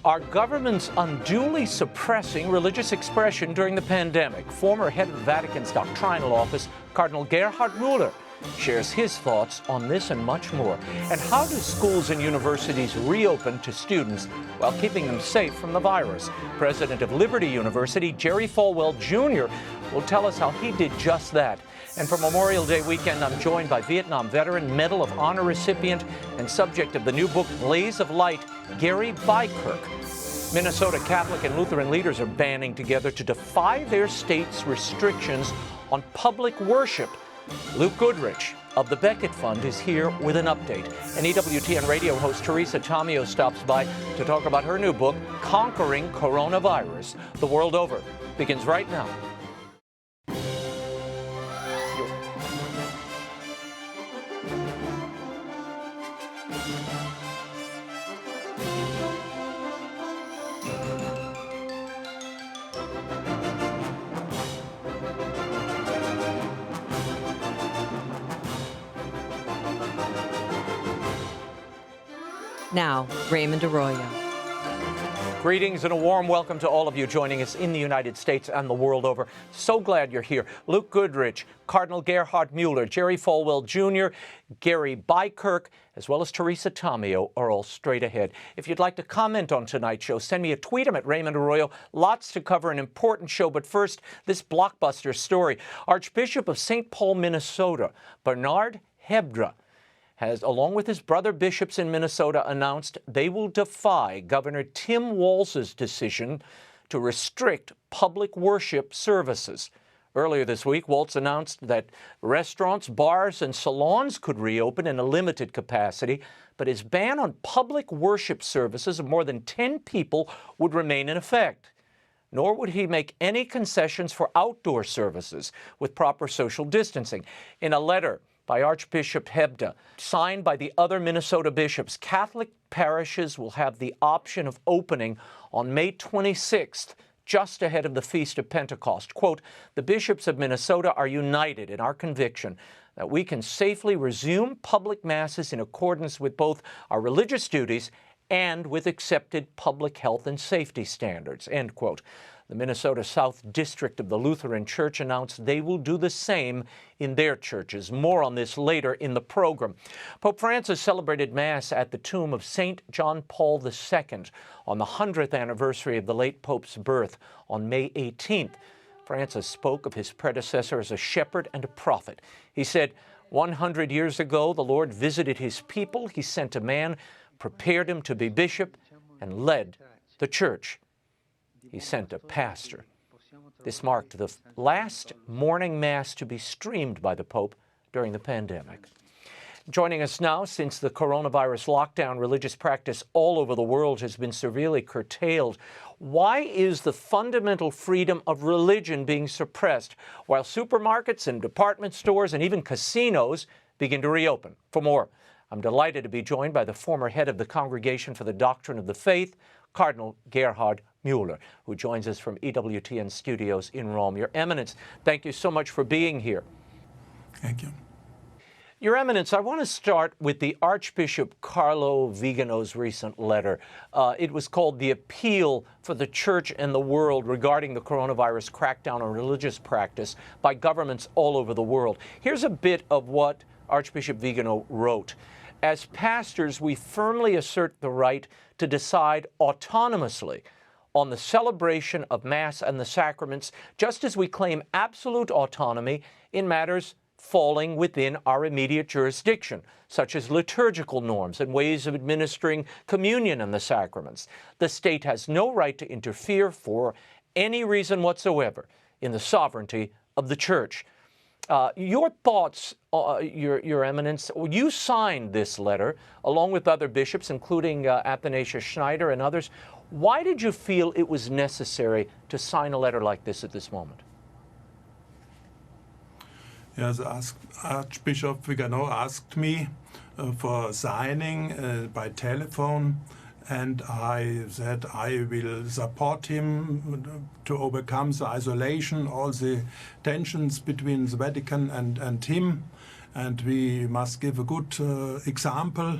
Are governments unduly suppressing religious expression during the pandemic? Former head of the Vatican's doctrinal office, Cardinal Gerhard Mueller, shares his thoughts on this and much more. And how do schools and universities reopen to students while keeping them safe from the virus? President of Liberty University, Jerry Falwell Jr., will tell us how he did just that. And for Memorial Day weekend, I'm joined by Vietnam veteran, Medal of Honor recipient, and subject of the new book, Blaze of Light, Gary Beikirch. Minnesota Catholic and Lutheran leaders are banding together to defy their state's restrictions on public worship. Luke Goodrich of the Becket Fund is here with an update. And EWTN radio host Teresa Tomeo stops by to talk about her new book, Conquering Coronavirus. The World Over begins right now. Now, Raymond Arroyo. Greetings and a warm welcome to all of you joining us in the United States and the world over. So glad you're here. Luke Goodrich, Cardinal Gerhard Mueller, Jerry Falwell Jr., Gary Beikirch, as well as Teresa Tomeo are all straight ahead. If you'd like to comment on tonight's show, send me a tweet. I'm at Raymond Arroyo. Lots to cover, an important show. But first, this blockbuster story. Archbishop of St. Paul, Minnesota, Bernard Hebda, has, along with his brother bishops in Minnesota, announced they will defy Governor Tim Walz's decision to restrict public worship services. Earlier this week, Walz announced that restaurants, bars, and salons could reopen in a limited capacity, but his ban on public worship services of more than 10 people would remain in effect. Nor would he make any concessions for outdoor services with proper social distancing. In a letter by Archbishop Hebda, signed by the other Minnesota bishops, Catholic parishes will have the option of opening on May 26th, just ahead of the Feast of Pentecost. Quote, "The bishops of Minnesota are united in our conviction that we can safely resume public masses in accordance with both our religious duties and with accepted public health and safety standards," end quote. The Minnesota South District of the Lutheran Church announced they will do the same in their churches. More on this later in the program. Pope Francis celebrated Mass at the tomb of St. John Paul II on the 100th anniversary of the late Pope's birth on May 18th. Francis spoke of his predecessor as a shepherd and a prophet. He said, 100 years ago, the Lord visited his people. He sent a man, prepared him to be bishop, and led the church. He sent a pastor. This marked the last morning Mass to be streamed by the Pope during the pandemic. Joining us now, since the coronavirus lockdown, religious practice all over the world has been severely curtailed. Why is the fundamental freedom of religion being suppressed while supermarkets and department stores and even casinos begin to reopen? For more, I'm delighted to be joined by the former head of the Congregation for the Doctrine of the Faith, Cardinal Gerhard Mueller, who joins us from EWTN studios in Rome. Your Eminence, thank you so much for being here. Thank you. Your Eminence, I want to start with the Archbishop Carlo Vigano's recent letter. It was called The Appeal for the Church and the World regarding the coronavirus crackdown on religious practice by governments all over the world. Here's a bit of what Archbishop Vigano wrote. As pastors, we firmly assert the right to decide autonomously on the celebration of Mass and the sacraments, just as we claim absolute autonomy in matters falling within our immediate jurisdiction, such as liturgical norms and ways of administering communion and the sacraments. The state has no right to interfere for any reason whatsoever in the sovereignty of the Church. Your thoughts, Your Eminence, you signed this letter along with other bishops, including Athanasius Schneider and others. Why did you feel it was necessary to sign a letter like this at this moment? Yes, Archbishop Vigano asked me for signing by telephone, and I said I will support him to overcome the isolation, all the tensions between the Vatican and him, and we must give a good example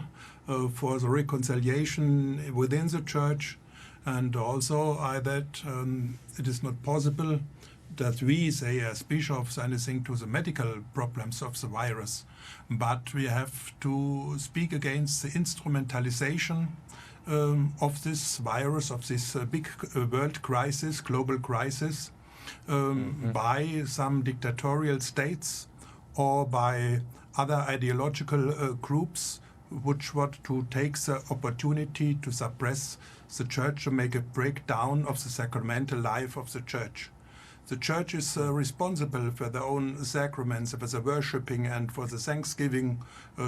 for the reconciliation within the Church. And also that it is not possible that we say as bishops anything to the medical problems of the virus, but we have to speak against the instrumentalization of this virus, of this big world crisis, global crisis, by some dictatorial states or by other ideological groups which want to take the opportunity to suppress the church, to make a breakdown of the sacramental life of the church. The church is responsible for their own sacraments, for the worshipping and for the thanksgiving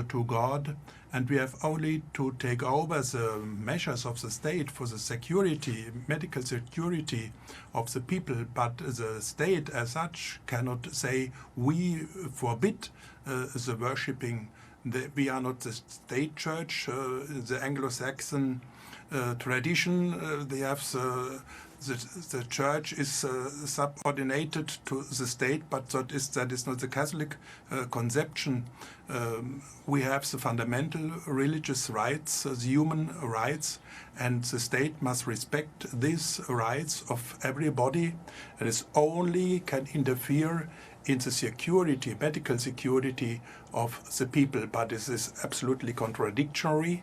to God. And we have only to take over the measures of the state for the security, medical security of the people. But the state as such cannot say, we forbid the worshipping. We are not the state church. The Anglo-Saxon tradition, they have the church is subordinated to the state, but that is not the Catholic conception. We have the fundamental religious rights, the human rights, and the state must respect these rights of everybody, and it only can interfere in the security, medical security of the people. But this is absolutely contradictory.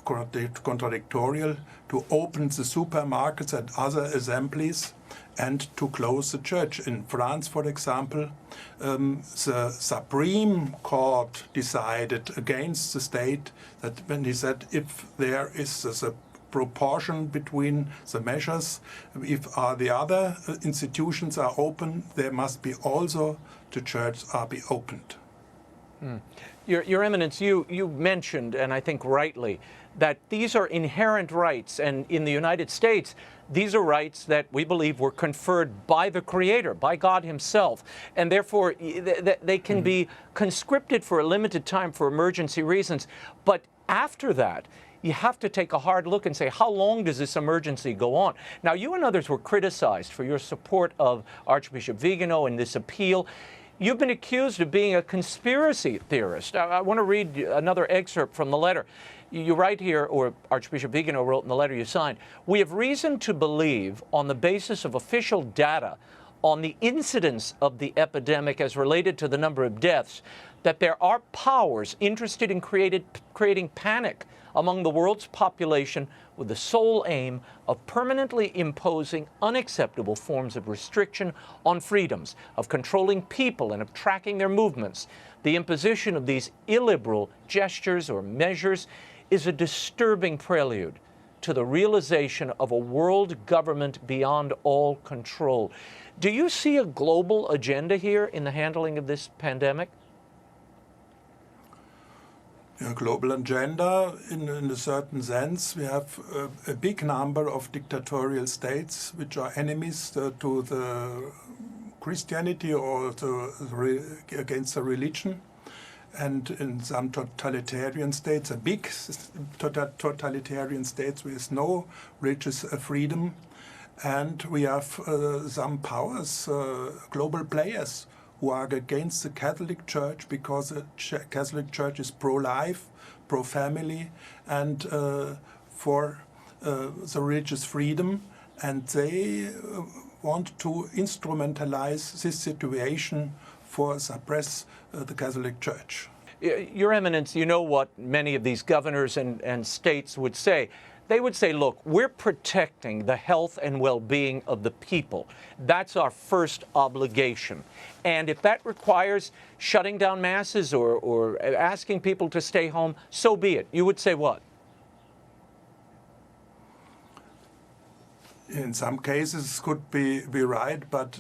Contradictorial to open the supermarkets and other assemblies and to close the church. In France, for example, the Supreme Court decided against the state that when he said if there is a proportion between the measures, if the other institutions are open, there must be also the church be opened. Your Eminence, you mentioned, and I think rightly, that these are inherent rights, and in the United States, these are rights that we believe were conferred by the Creator, by God Himself, and therefore they can be conscripted for a limited time for emergency reasons. But after that, you have to take a hard look and say, how long does this emergency go on? Now, you and others were criticized for your support of Archbishop Vigano in this appeal. You've been accused of being a conspiracy theorist. I want to read another excerpt from the letter. You write here, or Archbishop Vigano wrote in the letter you signed, "We have reason to believe, on the basis of official data on the incidence of the epidemic as related to the number of deaths, that there are powers interested in creating panic among the world's population with the sole aim of permanently imposing unacceptable forms of restriction on freedoms, of controlling people and of tracking their movements. The imposition of these illiberal gestures or measures is a disturbing prelude to the realization of a world government beyond all control." Do you see a global agenda here in the handling of this pandemic? A global agenda, in a certain sense. We have a big number of dictatorial states which are enemies to the Christianity or against the religion. And in some totalitarian states, a big totalitarian states with no religious freedom. And we have some powers, global players, who are against the Catholic Church because the Catholic Church is pro-life, pro-family, and for the religious freedom. And they want to instrumentalize this situation for suppress the Catholic Church. Your Eminence, you know what many of these governors and states would say. They would say, look, we're protecting the health and well-being of the people. That's our first obligation. And if that requires shutting down masses or asking people to stay home, so be it. You would say what? In some cases could be right, but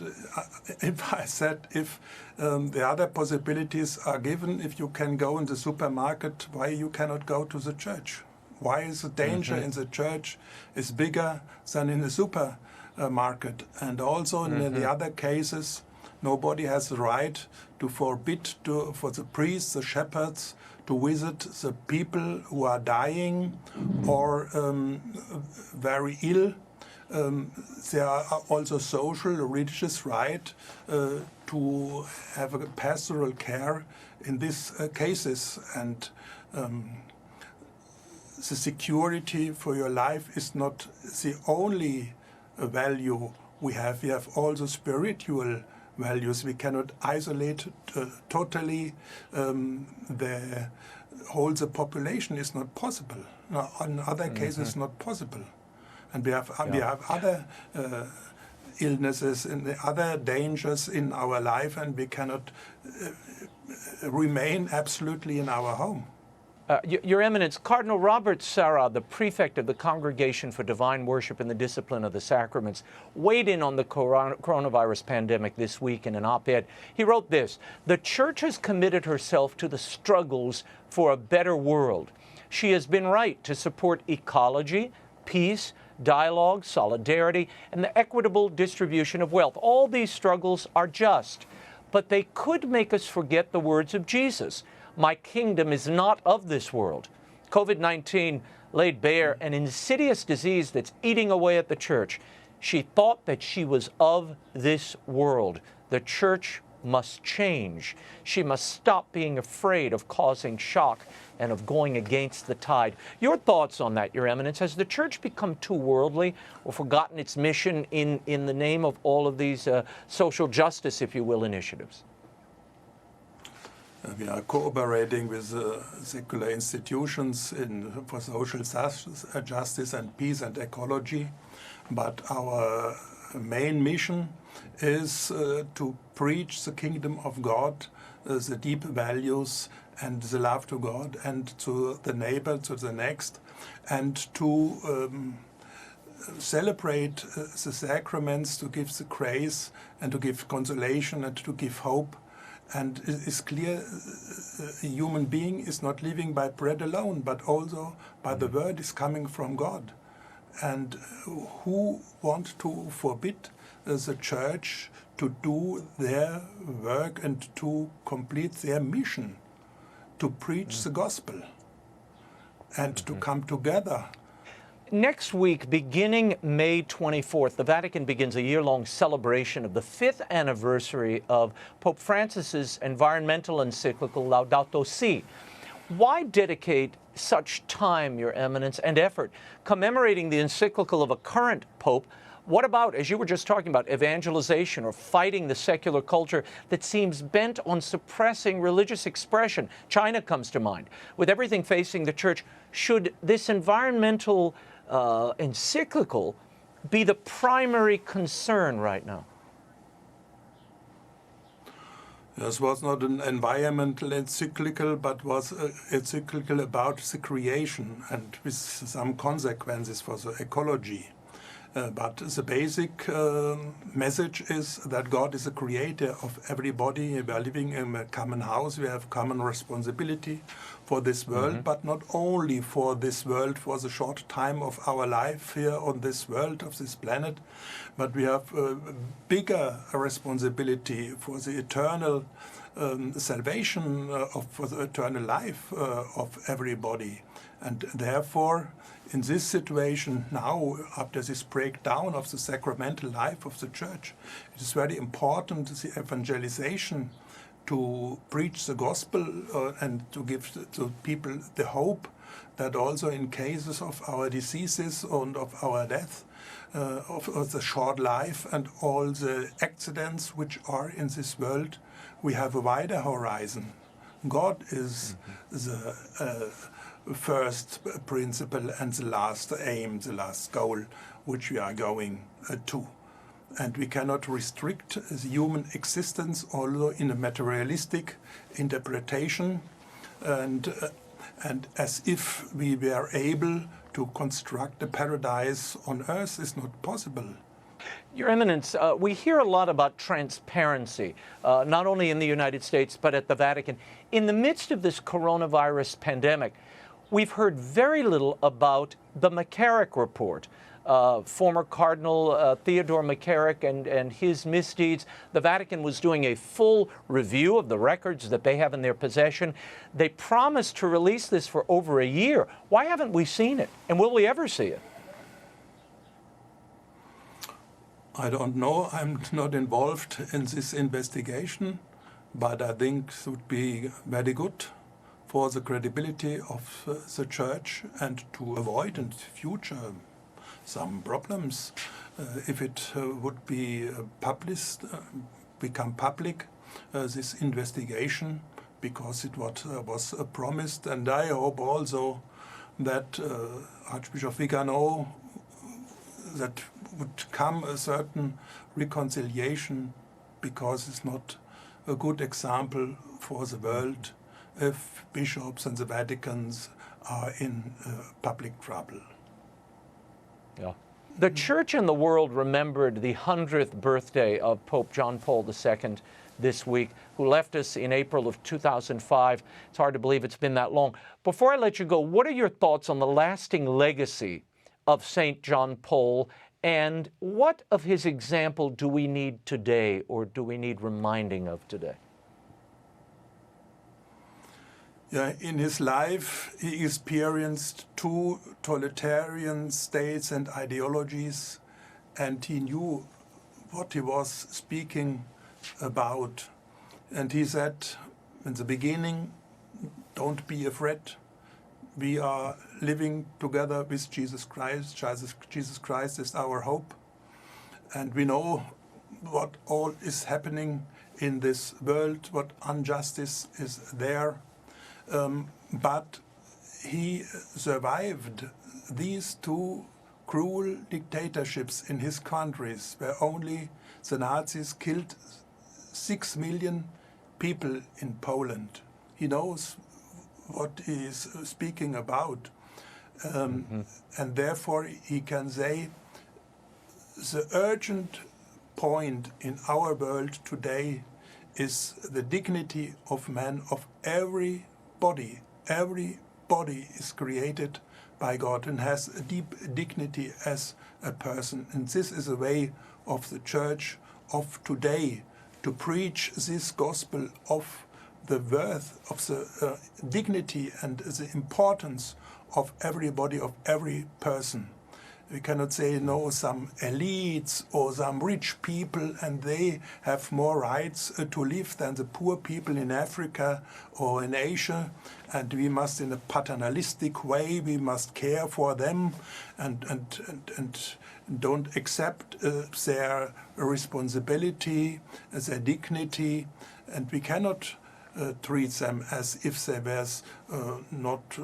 if I said if the other possibilities are given, if you can go in the supermarket, why you cannot go to the church? Why is the danger in the church is bigger than in the supermarket? And also in the other cases, nobody has the right to forbid for the priests, the shepherds, to visit the people who are dying or very ill. There are also social, religious right to have a pastoral care in these cases. And the security for your life is not the only value we have. We have also spiritual values. We cannot isolate totally the whole the population is not possible. No, in other cases, not possible. And we have other illnesses and other dangers in our life, and we cannot remain absolutely in our home. Your Eminence, Cardinal Robert Sarah, the prefect of the Congregation for Divine Worship and the Discipline of the Sacraments, weighed in on the coronavirus pandemic this week in an op-ed. He wrote this: "The Church has committed herself to the struggles for a better world. She has been right to support ecology, peace, dialogue, solidarity, and the equitable distribution of wealth. All these struggles are just, but they could make us forget the words of Jesus. My kingdom is not of this world." COVID-19 laid bare an insidious disease that's eating away at the Church. She thought that she was of this world. The Church must change. She must stop being afraid of causing shock and of going against the tide. Your thoughts on that, Your Eminence? Has the Church become too worldly or forgotten its mission in the name of all of these social justice, if you will, initiatives? We are cooperating with secular institutions for social justice and peace and ecology, but our main mission is to preach the kingdom of God, the deep values and the love to God and to the neighbor, to the next, and to celebrate the sacraments, to give the grace and to give consolation and to give hope. And it is clear a human being is not living by bread alone, but also by the word is coming from God. And who want to forbid the Church to do their work and to complete their mission, to preach the gospel and to come together? Next week, beginning May 24th, the Vatican begins a year-long celebration of the 5th anniversary of Pope Francis's environmental encyclical Laudato Si. Why dedicate such time, Your Eminence, and effort commemorating the encyclical of a current pope? What about, as you were just talking about, evangelization or fighting the secular culture that seems bent on suppressing religious expression? China comes to mind. With everything facing the Church, should this environmental encyclical be the primary concern right now? This was not an environmental encyclical, but was an encyclical about the creation and with some consequences for the ecology. But the basic message is that God is a creator of everybody. We are living in a common house. We have common responsibility for this world, but not only for this world, for the short time of our life here on this world, of this planet, but we have a bigger responsibility for the eternal salvation, for the eternal life of everybody. And therefore, in this situation now, after this breakdown of the sacramental life of the Church, it is very important, the evangelization, to preach the gospel and to give to people the hope that also in cases of our diseases and of our death, of the short life and all the accidents which are in this world, we have a wider horizon. God is the first principle and the last aim, the last goal which we are going to. And we cannot restrict the human existence although in a materialistic interpretation and as if we were able to construct a paradise on earth is not possible. Your Eminence, we hear a lot about transparency, not only in the United States, but at the Vatican. In the midst of this coronavirus pandemic, we've heard very little about the McCarrick report. Former Cardinal Theodore McCarrick and his misdeeds. The Vatican was doing a full review of the records that they have in their possession. They promised to release this for over a year. Why haven't we seen it? And will we ever see it? I don't know. I'm not involved in this investigation, but I think it would be very good for the credibility of the Church and to avoid in the future some problems if it would be published, become public, this investigation, because it was promised. And I hope also that Archbishop Vigano, that would come a certain reconciliation, because it's not a good example for the world if bishops and the Vaticans are in public trouble. Yeah. The Church and the world remembered the 100th birthday of Pope John Paul II this week, who left us in April of 2005. It's hard to believe it's been that long. Before I let you go, what are your thoughts on the lasting legacy of St. John Paul, and what of his example do we need today, or do we need reminding of today? Yeah, in his life, he experienced two totalitarian states and ideologies, and he knew what he was speaking about. And he said in the beginning, don't be afraid. We are living together with Jesus Christ. Jesus Christ is our hope. And we know what all is happening in this world, what injustice is there. But he survived these two cruel dictatorships in his countries, where only the Nazis killed 6 million people in Poland. He knows what he is speaking about. And therefore he can say the urgent point in our world today is the dignity of man, of everybody. Everybody is created by God and has a deep dignity as a person. And this is a way of the Church of today, to preach this gospel of the worth, of the dignity and the importance of everybody, of every person. We cannot say, no, some elites or some rich people, and they have more rights to live than the poor people in Africa or in Asia. And we must, in a paternalistic way, we must care for them and don't accept their responsibility, their dignity. And we cannot treat them as if they were not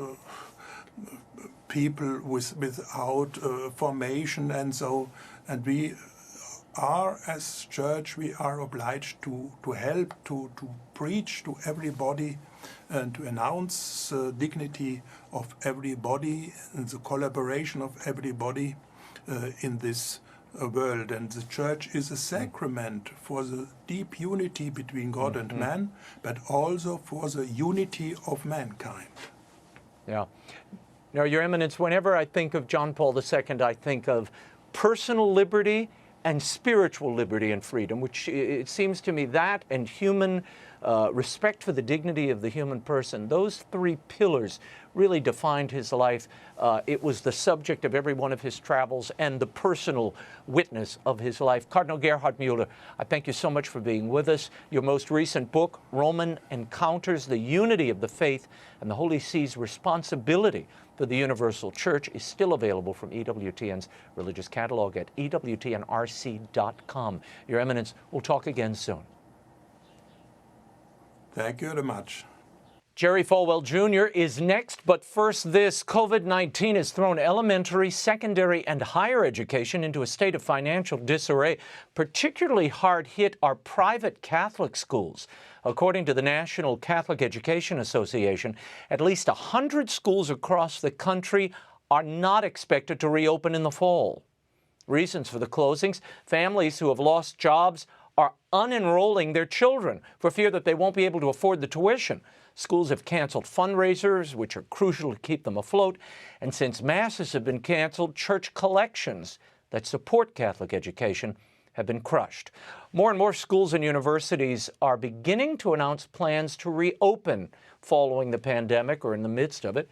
people without formation, and so, and we are, as Church, we are obliged to help, to preach to everybody and to announce the dignity of everybody and the collaboration of everybody in this world. And the Church is a sacrament for the deep unity between God and man, but also for the unity of mankind. Yeah. Now, Your Eminence, whenever I think of John Paul II, I think of personal liberty and spiritual liberty and freedom, which it seems to me that and human respect for the dignity of the human person, those three pillars really defined his life. It was the subject of every one of his travels and the personal witness of his life. Cardinal Gerhard Mueller, I thank you so much for being with us. Your most recent book, Roman Encounters, The Unity of the Faith and the Holy See's Responsibility for the Universal Church, is still available from EWTN's religious catalog at EWTNRC.com. Your Eminence, we'll talk again soon. Thank you very much. Jerry Falwell Jr. is next, but first this. COVID-19 has thrown elementary, secondary, and higher education into a state of financial disarray. Particularly hard hit are private Catholic schools. According to the National Catholic Education Association, at least 100 schools across the country are not expected to reopen in the fall. Reasons for the closings: families who have lost jobs are unenrolling their children for fear that they won't be able to afford the tuition. Schools have canceled fundraisers, which are crucial to keep them afloat. And since masses have been canceled, church collections that support Catholic education have been crushed. More and more schools and universities are beginning to announce plans to reopen following the pandemic or in the midst of it.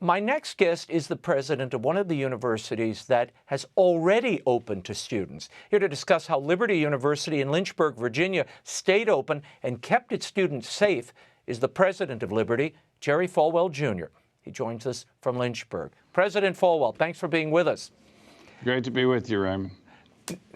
My next guest is the president of one of the universities that has already opened to students. Here to discuss how Liberty University in Lynchburg, Virginia, stayed open and kept its students safe is the president of Liberty, Jerry Falwell, Jr. He joins us from Lynchburg. President Falwell, thanks for being with us. Great to be with you, Raymond.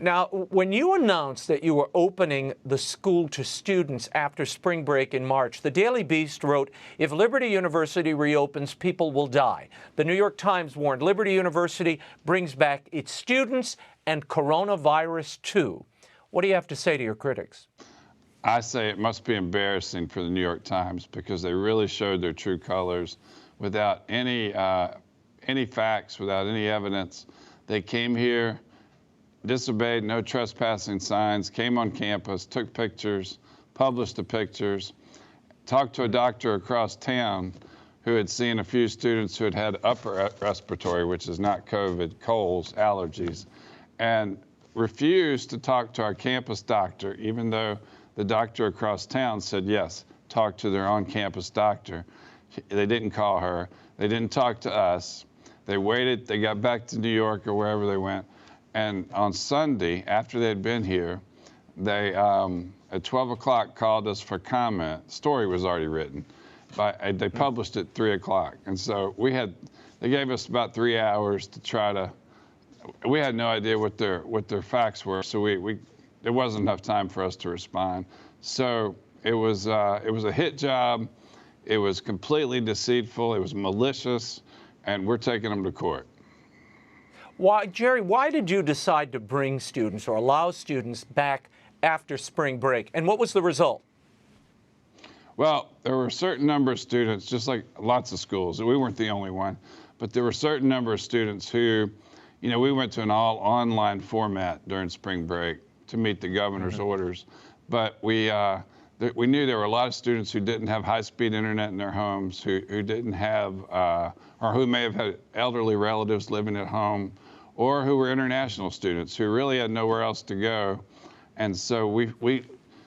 Now, when you announced that you were opening the school to students after spring break in March, the Daily Beast wrote, "If Liberty University reopens, people will die." The New York Times warned Liberty University brings back its students and coronavirus too. What do you have to say to your critics? I say it must be embarrassing for the New York Times because they really showed their true colors without any facts, without any evidence. They came here, disobeyed no trespassing signs, came on campus, took pictures, published the pictures, talked to a doctor across town who had seen a few students who had had upper respiratory, which is not COVID, colds, allergies, and refused to talk to our campus doctor, even though the doctor across town said, yes, talk to their on-campus doctor. They didn't call her. They didn't talk to us. They waited. They got back to New York or wherever they went. And on Sunday, after they'd been here, they, at 12 o'clock, called us for comment. The story was already written, but they published it at 3 o'clock. And so they gave us about 3 hours to try to, we had no idea what their facts were, so there wasn't enough time for us to respond. So it was a hit job. It was completely deceitful. It was malicious, and we're taking them to court. Jerry, why did you decide to bring students or allow students back after spring break? And what was the result? Well, there were a certain number of students, just like lots of schools. We weren't the only one, but there were a certain number of students who, you know, we went to an all online format during spring break to meet the governor's orders. But we knew there were a lot of students who didn't have high-speed internet in their homes, who didn't have, or who may have had elderly relatives living at home, or who were international students who really had nowhere else to go. And so we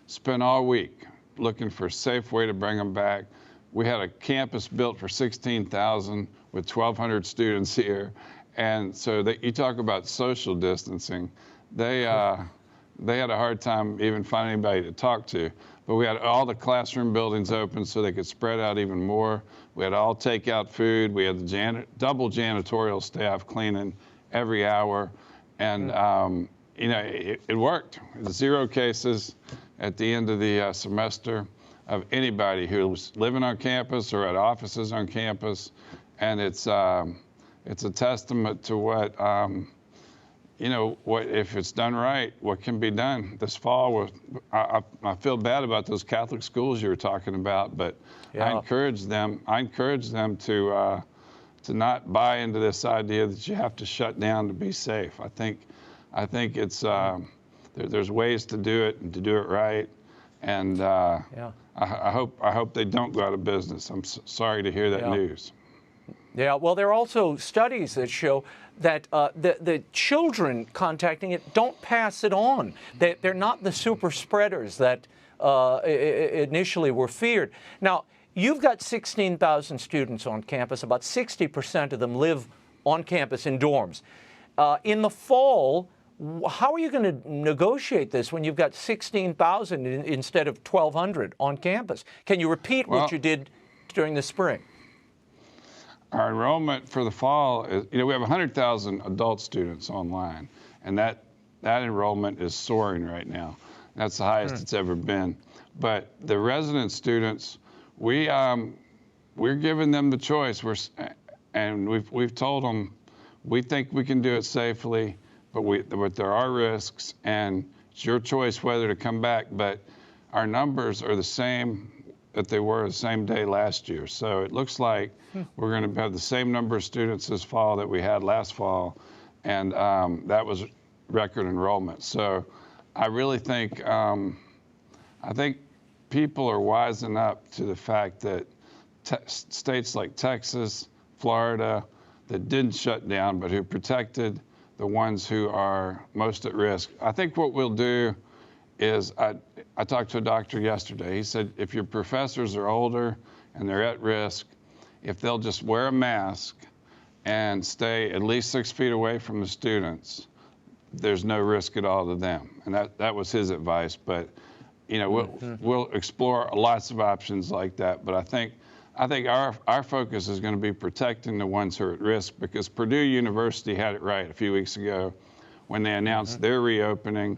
spent all week looking for a safe way to bring them back. We had a campus built for 16,000 with 1,200 students here. And so you talk about social distancing. They had a hard time even finding anybody to talk to. But we had all the classroom buildings open so they could spread out even more. We had all takeout food. We had the double janitorial staff cleaning every hour. And, you know, it worked. 0 cases at the end of the semester of anybody who was living on campus or at offices on campus. And it's a testament to what, you know, what if it's done right, what can be done this fall. I feel bad about those Catholic schools you were talking about, but yeah. I encourage them to not buy into this idea that you have to shut down to be safe. I think it's there's ways to do it and to do it right, and yeah. I hope they don't go out of business. I'm sorry to hear that news. Yeah, well, there are also studies that show that the children contacting it don't pass it on. They're not the super spreaders that initially were feared. Now, you've got 16,000 students on campus. About 60% of them live on campus in dorms. In the fall, how are you going to negotiate this when you've got 16,000 instead of 1,200 on campus? Can you repeat what you did during the spring? Our enrollment for the fall is, you know, we have 100,000 adult students online, and that enrollment is soaring right now. That's the highest it's ever been. But the resident students, we're giving them the choice. And we've told them we think we can do it safely, but there are risks, and it's your choice whether to come back. But our numbers are the same that they were the same day last year. So it looks like we're going to have the same number of students this fall that we had last fall, and that was record enrollment. So I really think, I think people are wising up to the fact that states like Texas, Florida, that didn't shut down, but who protected the ones who are most at risk. I think what we'll do is, I talked to a doctor yesterday. He said if your professors are older and they're at risk, if they'll just wear a mask and stay at least 6 feet away from the students, there's no risk at all to them. And that was his advice. But, you know, we'll explore lots of options like that. But I think I think our focus is going to be protecting the ones who are at risk, because Purdue University had it right a few weeks ago when they announced their reopening,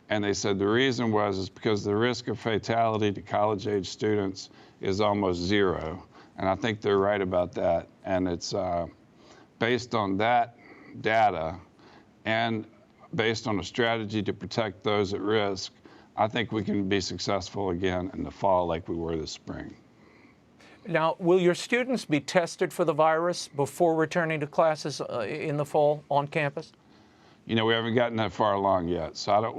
and they said the reason is because the risk of fatality to college-age students is almost zero, and I think they're right about that. And it's based on that data and based on a strategy to protect those at risk, I think we can be successful again in the fall like we were this spring. Now, will your students be tested for the virus before returning to classes in the fall on campus? You know, we haven't gotten that far along yet, so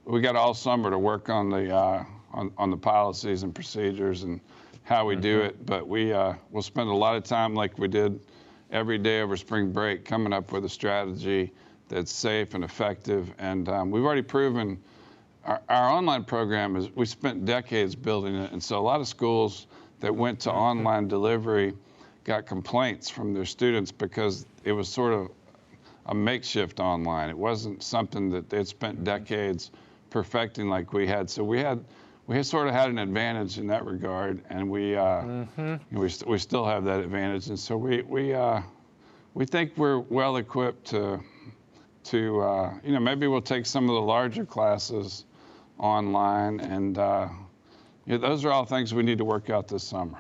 we got all summer to work on the policies and procedures and how we do it. But we'll spend a lot of time, like we did every day over spring break, coming up with a strategy that's safe and effective. And we've already proven our online program we spent decades building it, and so a lot of schools that went to online delivery got complaints from their students because it was sort of a makeshift online. It wasn't something that they'd spent decades perfecting like we had. So we sort of had an advantage in that regard, and we still have that advantage. And so we think we're well equipped to you know, maybe we'll take some of the larger classes online, and you know, those are all things we need to work out this summer.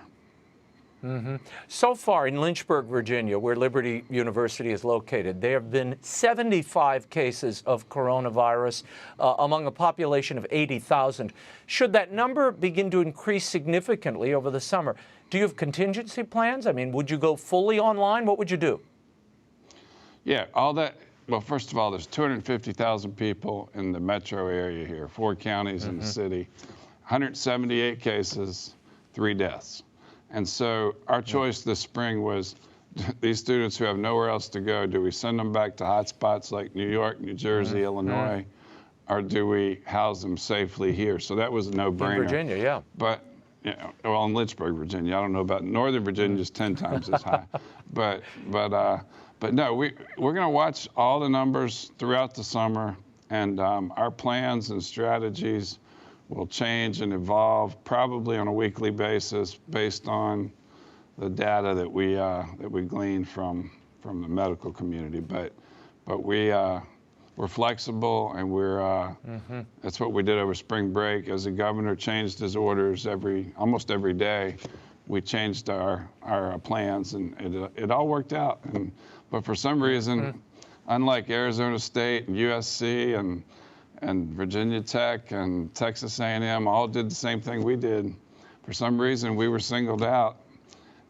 So far in Lynchburg, Virginia, where Liberty University is located, there have been 75 cases of coronavirus among a population of 80,000. Should that number begin to increase significantly over the summer, do you have contingency plans? I mean, would you go fully online? What would you do? Yeah, all that. Well, first of all, there's 250,000 people in the metro area here, 4 counties in the city, 178 cases, 3 deaths. And so our choice this spring was, these students who have nowhere else to go, do we send them back to hotspots like New York, New Jersey, Illinois, or do we house them safely here? So that was a no-brainer. In Virginia, yeah. But, you know, well, in Lynchburg, Virginia. I don't know about Northern Virginia, is 10 times as high. But no, we're going to watch all the numbers throughout the summer, and our plans and strategies will change and evolve probably on a weekly basis based on the data that we glean from the medical community. But we're flexible, and that's what we did over spring break. As the governor changed his orders almost every day, we changed our plans, and it all worked out. But for some reason, unlike Arizona State and USC and Virginia Tech and Texas A&M all did the same thing we did, for some reason we were singled out,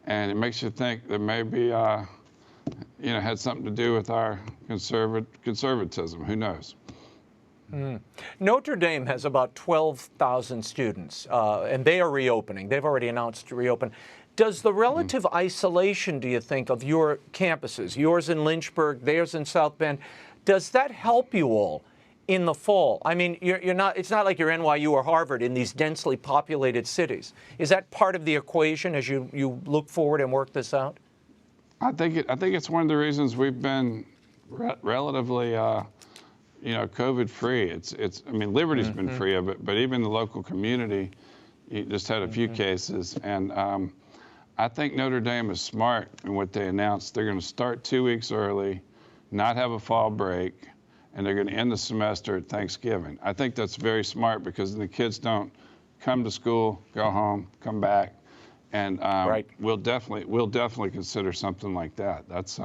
and it makes you think that maybe you know, had something to do with our conservatism. Who knows? Notre Dame has about 12,000 students, and they are reopening. They've already announced to reopen. Does the relative isolation, do you think, of your campuses, yours in Lynchburg, theirs in South Bend, does that help you all in the fall? I mean, you're not. It's not like you're NYU or Harvard in these densely populated cities. Is that part of the equation as you look forward and work this out? I think it's one of the reasons we've been relatively, you know, COVID-free. I mean, Liberty's been free of it, but even the local community, you just had a few cases, and I think Notre Dame is smart in what they announced. They're going to start 2 weeks early, not have a fall break, and they're going to end the semester at Thanksgiving. I think that's very smart, because the kids don't come to school, go home, come back, and we'll definitely consider something like that. That's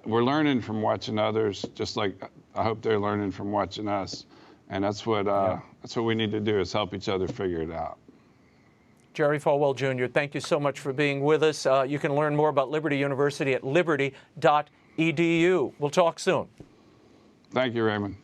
we're learning from watching others, just like I hope they're learning from watching us, and that's what we need to do, is help each other figure it out. Jerry Falwell, Jr., thank you so much for being with us. You can learn more about Liberty University at liberty.edu. We'll talk soon. Thank you, Raymond.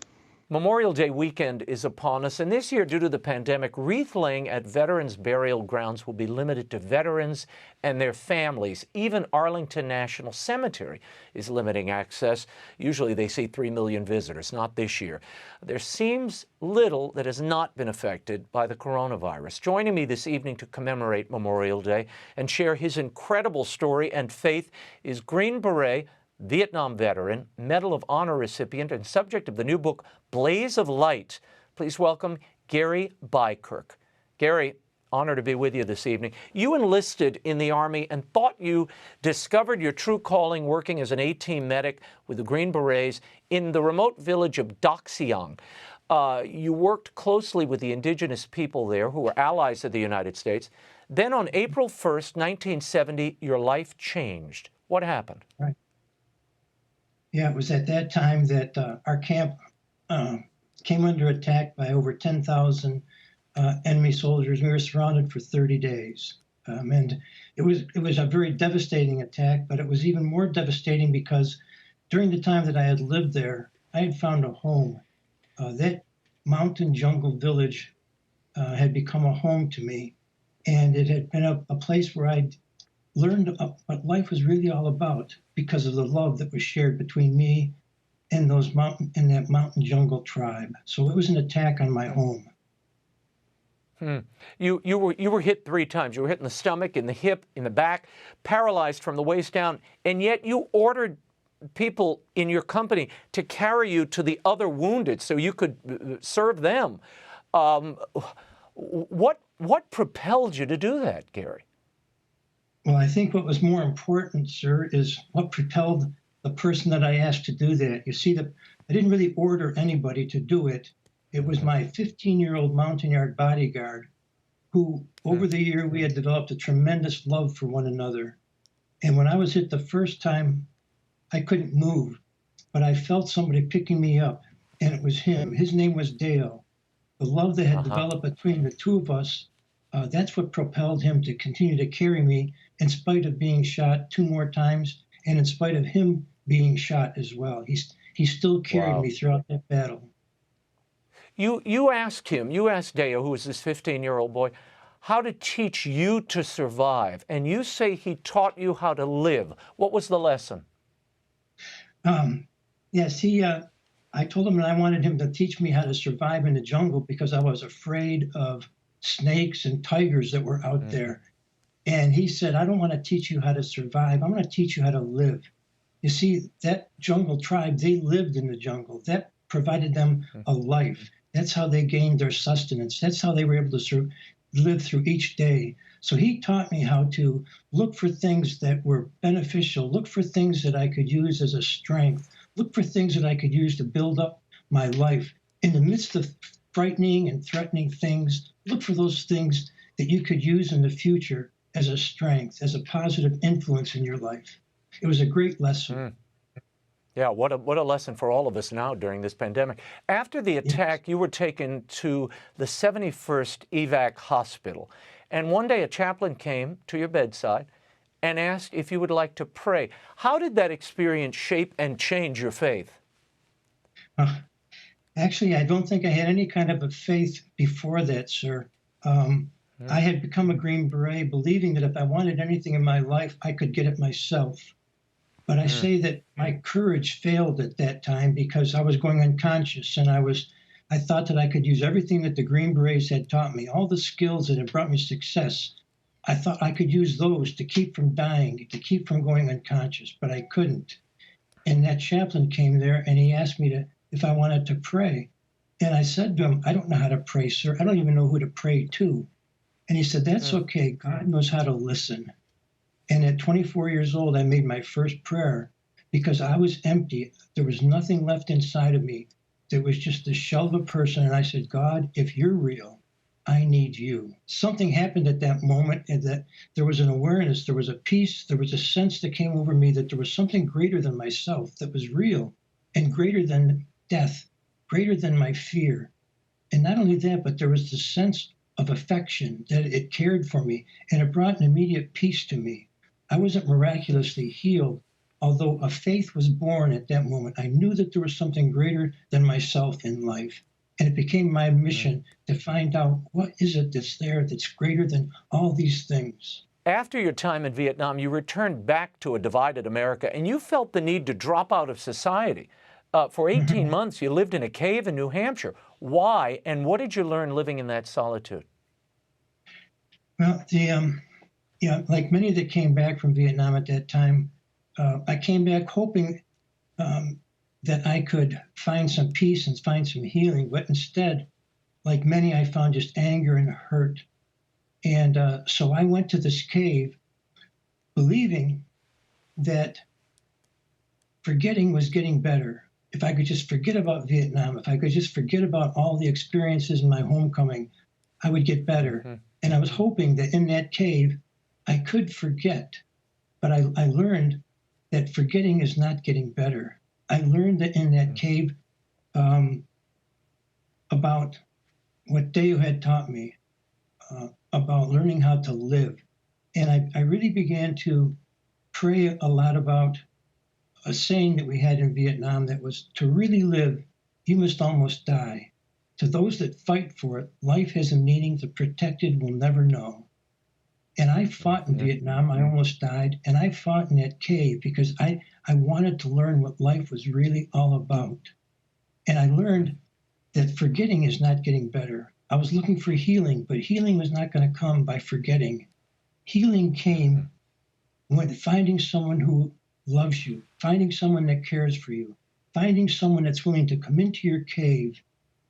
Memorial Day weekend is upon us, and this year, due to the pandemic, wreath laying at veterans' burial grounds will be limited to veterans and their families. Even Arlington National Cemetery is limiting access. Usually they see 3 million visitors, not this year. There seems little that has not been affected by the coronavirus. Joining me this evening to commemorate Memorial Day and share his incredible story and faith is Green Beret, Vietnam veteran, Medal of Honor recipient, and subject of the new book, Blaze of Light. Please welcome Gary Beikirch. Gary, Honor to be with you this evening. You enlisted in the Army and thought you discovered your true calling working as an A-team medic with the Green Berets in the remote village of Doctrine. You worked closely with the indigenous people there who were allies of the United States. Then on April 1st, 1970, your life changed. What happened? Right. Yeah, it was at that time that our camp came under attack by over 10,000 enemy soldiers. We were surrounded for 30 days. And it was a very devastating attack, but it was even more devastating because during the time that I had lived there, I had found a home. That mountain jungle village had become a home to me. And it had been a place where I'd learned what life was really all about because of the love that was shared between me and that mountain jungle tribe. So it was an attack on my home. You were hit 3 times. You were hit in the stomach, in the hip, in the back, paralyzed from the waist down, and yet you ordered people in your company to carry you to the other wounded so you could serve them. What propelled you to do that, Gary? Well, I think what was more important, sir, is what propelled the person that I asked to do that. You see, I didn't really order anybody to do it. It was my 15-year-old Montagnard bodyguard who, over the year, we had developed a tremendous love for one another. And when I was hit the first time, I couldn't move, but I felt somebody picking me up, and it was him. His name was Dale. The love that had developed between the two of us, that's what propelled him to continue to carry me in spite of being shot 2 more times and in spite of him being shot as well. He still carried me throughout that battle. You asked Dale, who was this 15-year-old boy, how to teach you to survive, and you say he taught you how to live. What was the lesson? Yes, I told him that I wanted him to teach me how to survive in the jungle because I was afraid of snakes and tigers that were out there. And he said, I don't want to teach you how to survive. I'm going to teach you how to live. You see, that jungle tribe, they lived in the jungle. That provided them a life. That's how they gained their sustenance. That's how they were able to live through each day. So he taught me how to look for things that were beneficial, look for things that I could use as a strength, look for things that I could use to build up my life. In the midst of frightening and threatening things, look for those things that you could use in the future as a strength, as a positive influence in your life. It was a great lesson. Yeah, what a lesson for all of us now during this pandemic. After the attack, you were taken to the 71st Evac Hospital. And one day a chaplain came to your bedside and asked if you would like to pray. How did that experience shape and change your faith? Actually, I don't think I had any kind of a faith before that, sir. I had become a Green Beret believing that if I wanted anything in my life, I could get it myself. But I say that my courage failed at that time because I was going unconscious, and I thought that I could use everything that the Green Berets had taught me, all the skills that had brought me success. I thought I could use those to keep from dying, to keep from going unconscious, but I couldn't. And that chaplain came there and he asked me if I wanted to pray. And I said to him, I don't know how to pray, sir. I don't even know who to pray to. And he said, that's okay. God knows how to listen. And at 24 years old, I made my first prayer because I was empty. There was nothing left inside of me. There was just the shell of a person. And I said, God, if you're real, I need you. Something happened at that moment, and that there was an awareness, there was a peace, there was a sense that came over me that there was something greater than myself that was real and greater than death, greater than my fear. And not only that, but there was the sense of affection that it cared for me, and it brought an immediate peace to me. I wasn't miraculously healed, although a faith was born at that moment. I knew that there was something greater than myself in life. And it became my mission to find out what is it that's there that's greater than all these things. After your time in Vietnam, you returned back to a divided America, and you felt the need to drop out of society. For 18 months, you lived in a cave in New Hampshire. Why, and what did you learn living in that solitude? Well, like many that came back from Vietnam at that time, I came back hoping that I could find some peace and find some healing. But instead, like many, I found just anger and hurt. And so I went to this cave believing that forgetting was getting better. If I could just forget about Vietnam, if I could just forget about all the experiences in my homecoming, I would get better. Mm-hmm. And I was hoping that in that cave, I could forget. But I learned that forgetting is not getting better. I learned that in that cave about what Deo had taught me, about learning how to live. And I really began to pray a lot about a saying that we had in Vietnam that was, to really live, you must almost die. To those that fight for it, life has a meaning the protected will never know. And I fought in Vietnam, I almost died, and I fought in that cave because I wanted to learn what life was really all about. And I learned that forgetting is not getting better. I was looking for healing, but healing was not going to come by forgetting. Healing came when finding someone who loves you, finding someone that cares for you, finding someone that's willing to come into your cave,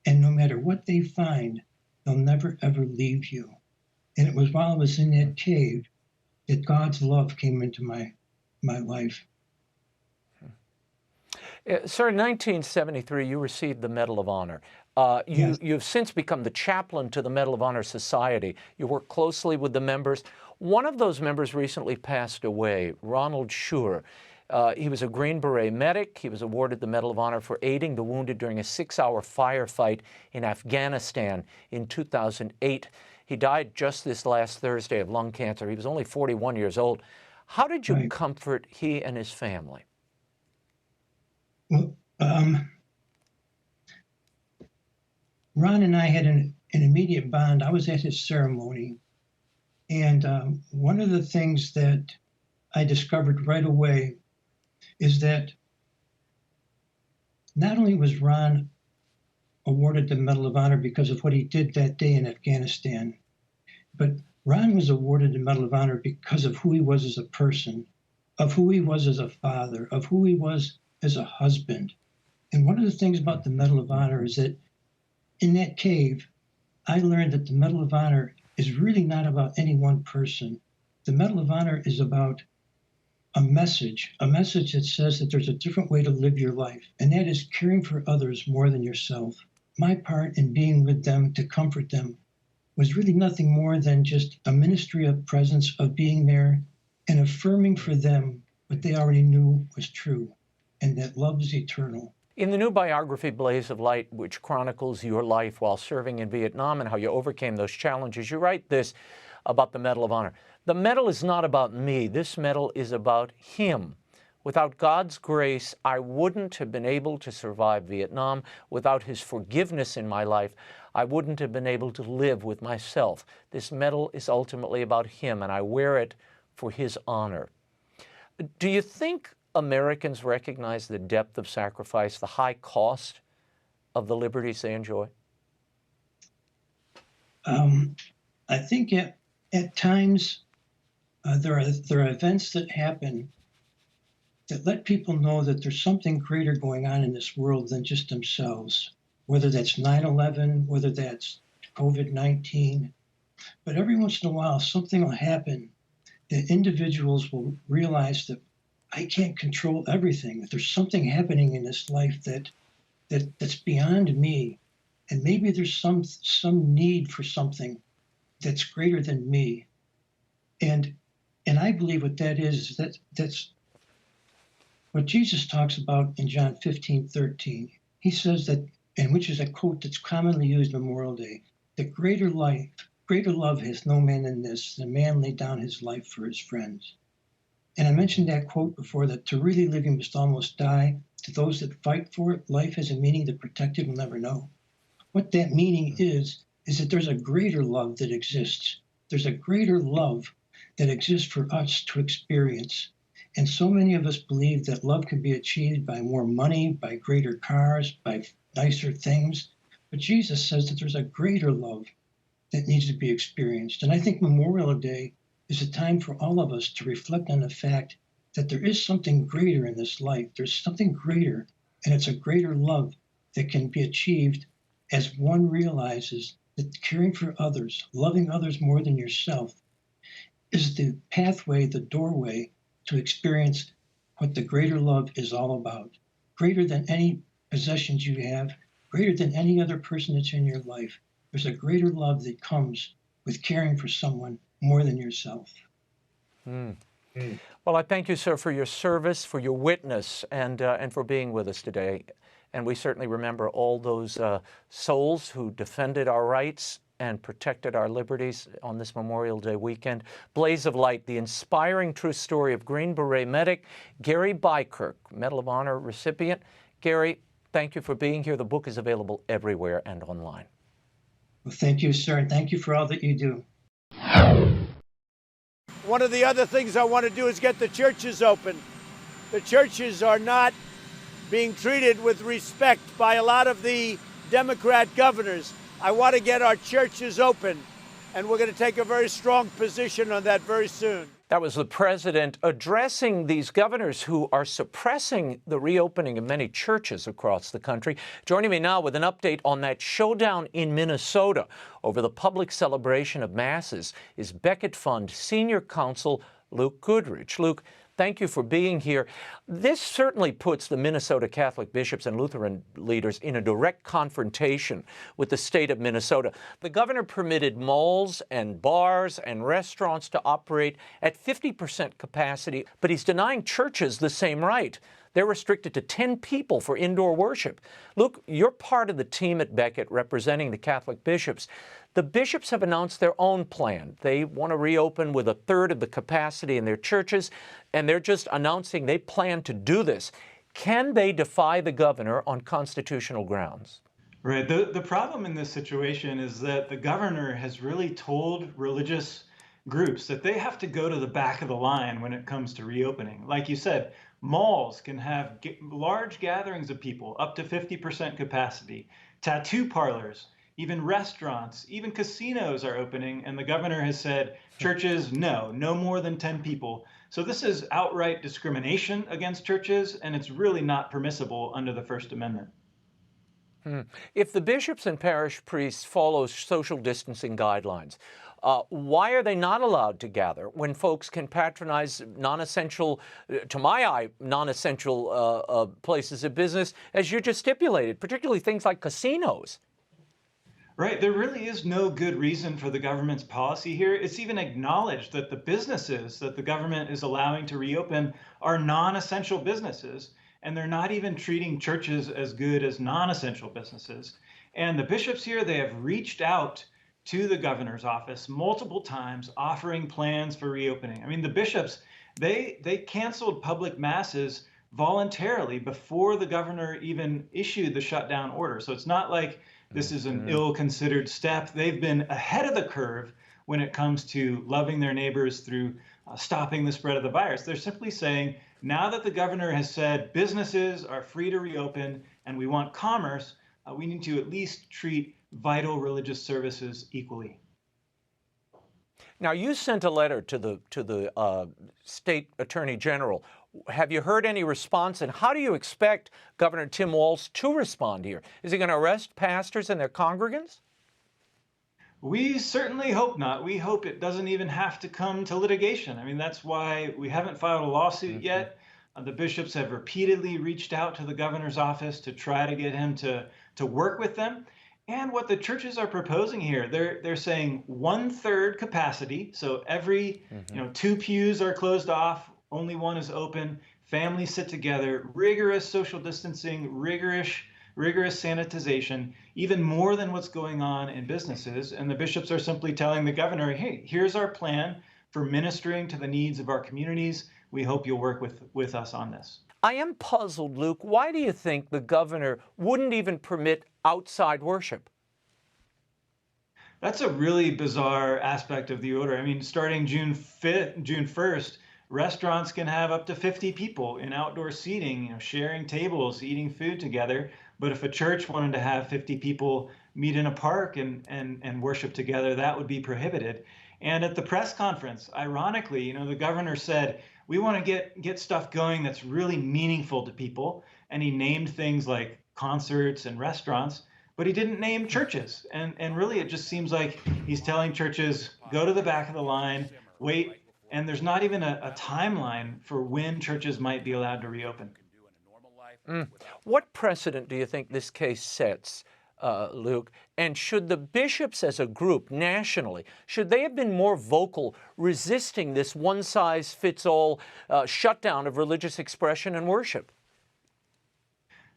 and no matter what they find, they'll never, ever leave you. And it was while I was in that cave that God's love came into my life. Sir, in 1973, you received the Medal of Honor. Yes. You've since become the chaplain to the Medal of Honor Society. You work closely with the members. One of those members recently passed away, Ronald Schur. He was a Green Beret medic. He was awarded the Medal of Honor for aiding the wounded during a 6-hour firefight in Afghanistan in 2008. He died just this last Thursday of lung cancer. He was only 41 years old. How did you comfort he and his family? Well, Ron and I had an immediate bond. I was at his ceremony. And one of the things that I discovered right away is that not only was Ron awarded the Medal of Honor because of what he did that day in Afghanistan, but Ron was awarded the Medal of Honor because of who he was as a person, of who he was as a father, of who he was as a husband. And one of the things about the Medal of Honor is that in that cave, I learned that the Medal of Honor is really not about any one person. The Medal of Honor is about a message that says that there's a different way to live your life, and that is caring for others more than yourself. My part in being with them to comfort them was really nothing more than just a ministry of presence, of being there and affirming for them what they already knew was true, and that love is eternal. In the new biography, Blaze of Light, which chronicles your life while serving in Vietnam and how you overcame those challenges, you write this about the Medal of Honor. The medal is not about me. This medal is about him. Without God's grace, I wouldn't have been able to survive Vietnam. Without his forgiveness in my life, I wouldn't have been able to live with myself. This medal is ultimately about him, and I wear it for his honor. Do you think Americans recognize the depth of sacrifice, the high cost of the liberties they enjoy? I think at times there are events that happen that let people know that there's something greater going on in this world than just themselves, whether that's 9/11, whether that's COVID-19. But every once in a while, something will happen that individuals will realize that I can't control everything, that there's something happening in this life that's beyond me. And maybe there's some need for something that's greater than me. And I believe what that is that's what Jesus talks about in John 15:13. He says that, and which is a quote that's commonly used Memorial Day, that greater love has no man than this, the man laid down his life for his friends. And I mentioned that quote before, that to really live you must almost die. To those that fight for it, life has a meaning the protected will never know. What that meaning is that there's a greater love that exists. There's a greater love that exists for us to experience. And so many of us believe that love can be achieved by more money, by greater cars, by nicer things. But Jesus says that there's a greater love that needs to be experienced. And I think Memorial Day is a time for all of us to reflect on the fact that there is something greater in this life. There's something greater, and it's a greater love that can be achieved as one realizes that caring for others, loving others more than yourself, is the pathway, the doorway to experience what the greater love is all about. Greater than any possessions you have, greater than any other person that's in your life. There's a greater love that comes with caring for someone more than yourself. Well, I thank you, sir, for your service, for your witness, and for being with us today. And we certainly remember all those souls who defended our rights and protected our liberties on this Memorial Day weekend. Blaze of Light, the inspiring true story of Green Beret medic Gary Beikirch, Medal of Honor recipient. Gary, thank you for being here. The book is available everywhere and online. Well, thank you, sir, and thank you for all that you do. One of the other things I want to do is get the churches open. The churches are not being treated with respect by a lot of the Democrat governors. I want to get our churches open, and we're going to take a very strong position on that very soon. That was the president addressing these governors who are suppressing the reopening of many churches across the country. Joining me now with an update on that showdown in Minnesota over the public celebration of masses is Becket Fund senior counsel Luke Goodrich. Luke, thank you for being here. This certainly puts the Minnesota Catholic bishops and Lutheran leaders in a direct confrontation with the state of Minnesota. The governor permitted malls and bars and restaurants to operate at 50% capacity, but he's denying churches the same right. They're restricted to 10 people for indoor worship. Luke, you're part of the team at Becket representing the Catholic bishops. The bishops have announced their own plan. They want to reopen with a third of the capacity in their churches, and they're just announcing they plan to do this. Can they defy the governor on constitutional grounds? Right. The problem in this situation is that the governor has really told religious groups that they have to go to the back of the line when it comes to reopening. Like you said, malls can have large gatherings of people, up to 50% capacity. Tattoo parlors, even restaurants, even casinos are opening, and the governor has said, churches, no more than 10 people. So this is outright discrimination against churches, and it's really not permissible under the First Amendment. If the bishops and parish priests follow social distancing guidelines, why are they not allowed to gather when folks can patronize non-essential, to my eye, non-essential places of business, as you just stipulated, particularly things like casinos? Right. There really is no good reason for the government's policy here. It's even acknowledged that the businesses that the government is allowing to reopen are non-essential businesses, and they're not even treating churches as good as non-essential businesses. And the bishops here, they have reached out to the governor's office multiple times offering plans for reopening. I mean, the bishops, they canceled public masses voluntarily before the governor even issued the shutdown order. So it's not like this is an ill-considered step. They've been ahead of the curve when it comes to loving their neighbors through stopping the spread of the virus. They're simply saying, now that the governor has said businesses are free to reopen and we want commerce, we need to at least treat vital religious services equally. Now, you sent a letter to the state attorney general. Have you heard any response, and how do you expect Governor Tim Walz to respond here? Is he going to arrest pastors and their congregants? We certainly hope not. We hope it doesn't even have to come to litigation. I mean, that's why we haven't filed a lawsuit yet. The bishops have repeatedly reached out to the governor's office to try to get him to work with them. And what the churches are proposing here, they're saying 1/3 capacity. So every 2 pews are closed off, only 1 is open. Families sit together, rigorous social distancing, rigorous sanitization, even more than what's going on in businesses. And the bishops are simply telling the governor, hey, here's our plan for ministering to the needs of our communities. We hope you'll work with us on this. I am puzzled, Luke. Why do you think the governor wouldn't even permit outside worship? That's a really bizarre aspect of the order. I mean, starting June 1st, restaurants can have up to 50 people in outdoor seating, sharing tables, eating food together. But if a church wanted to have 50 people meet in a park and worship together, that would be prohibited. And at the press conference, ironically, the governor said, we want to get stuff going that's really meaningful to people. And he named things like concerts and restaurants. but he didn't name churches. And really, it just seems like he's telling churches, go to the back of the line, wait, and there's not even a timeline for when churches might be allowed to reopen. What precedent do you think this case sets, Luke? And should the bishops as a group nationally, should they have been more vocal resisting this one-size-fits-all shutdown of religious expression and worship?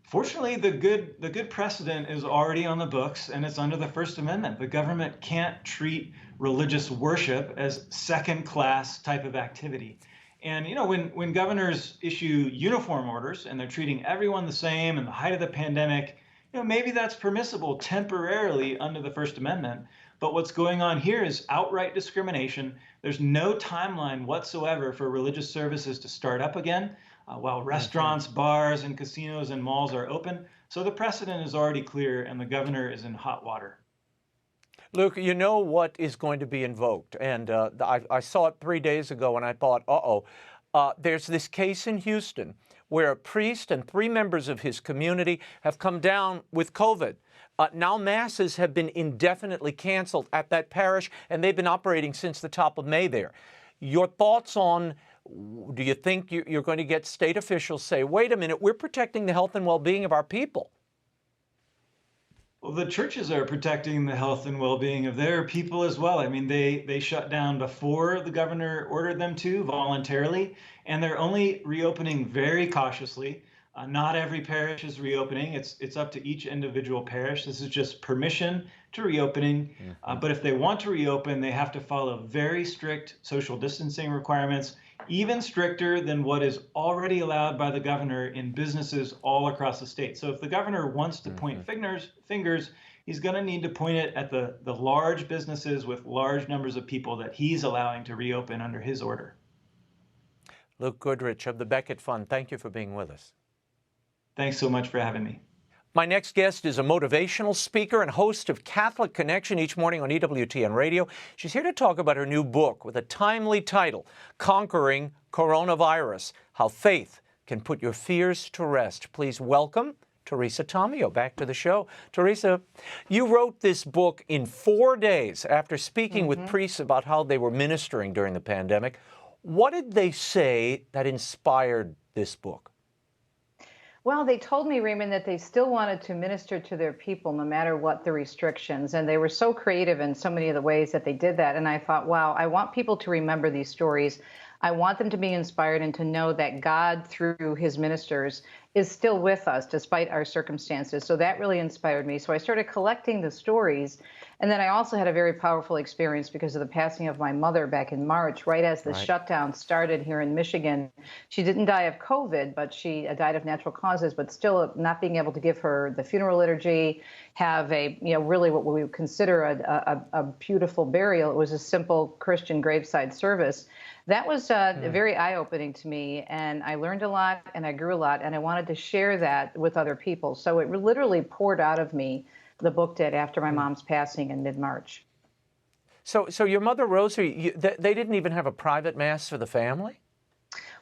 Fortunately, the good precedent is already on the books, and it's under the First Amendment. The government can't treat religious worship as second-class type of activity. And when governors issue uniform orders and they're treating everyone the same in the height of the pandemic, maybe that's permissible temporarily under the First Amendment. But what's going on here is outright discrimination. There's no timeline whatsoever for religious services to start up again while restaurants, bars, and casinos and malls are open. So the precedent is already clear, and the governor is in hot water. Luke, you know what is going to be invoked, and I saw it 3 days ago, and I thought, there's this case in Houston where a priest and 3 members of his community have come down with COVID. Now masses have been indefinitely canceled at that parish, and they've been operating since the top of May there. Your thoughts on, do you think you're going to get state officials say, wait a minute, we're protecting the health and well-being of our people? Well, the churches are protecting the health and well-being of their people as well. I mean, they shut down before the governor ordered them to voluntarily, and they're only reopening very cautiously. Not every parish is reopening. It's up to each individual parish. This is just permission to reopening. But if they want to reopen, they have to follow very strict social distancing requirements, even stricter than what is already allowed by the governor in businesses all across the state. So if the governor wants to point fingers, he's going to need to point it at the large businesses with large numbers of people that he's allowing to reopen under his order. Luke Goodrich of the Becket Fund, thank you for being with us. Thanks so much for having me. My next guest is a motivational speaker and host of Catholic Connection each morning on EWTN Radio. She's here to talk about her new book with a timely title, Conquering Coronavirus, How Faith Can Put Your Fears to Rest. Please welcome Teresa Tomeo back to the show. Teresa, you wrote this book in 4 days after speaking with priests about how they were ministering during the pandemic. What did they say that inspired this book? Well, they told me, Raymond, that they still wanted to minister to their people no matter what the restrictions. And they were so creative in so many of the ways that they did that. And I thought, wow, I want people to remember these stories. I want them to be inspired and to know that God, through his ministers, is still with us despite our circumstances. So that really inspired me. So I started collecting the stories. And then I also had a very powerful experience because of the passing of my mother back in March, right as the shutdown started here in Michigan. She didn't die of COVID, but she died of natural causes, but still not being able to give her the funeral liturgy, have a, really what we would consider a beautiful burial. It was a simple Christian graveside service. That was very eye-opening to me, and I learned a lot and I grew a lot, and I wanted to share that with other people. So it literally poured out of me, the book did, after my mom's passing in mid-March. So your mother, Rosie, they didn't even have a private mass for the family?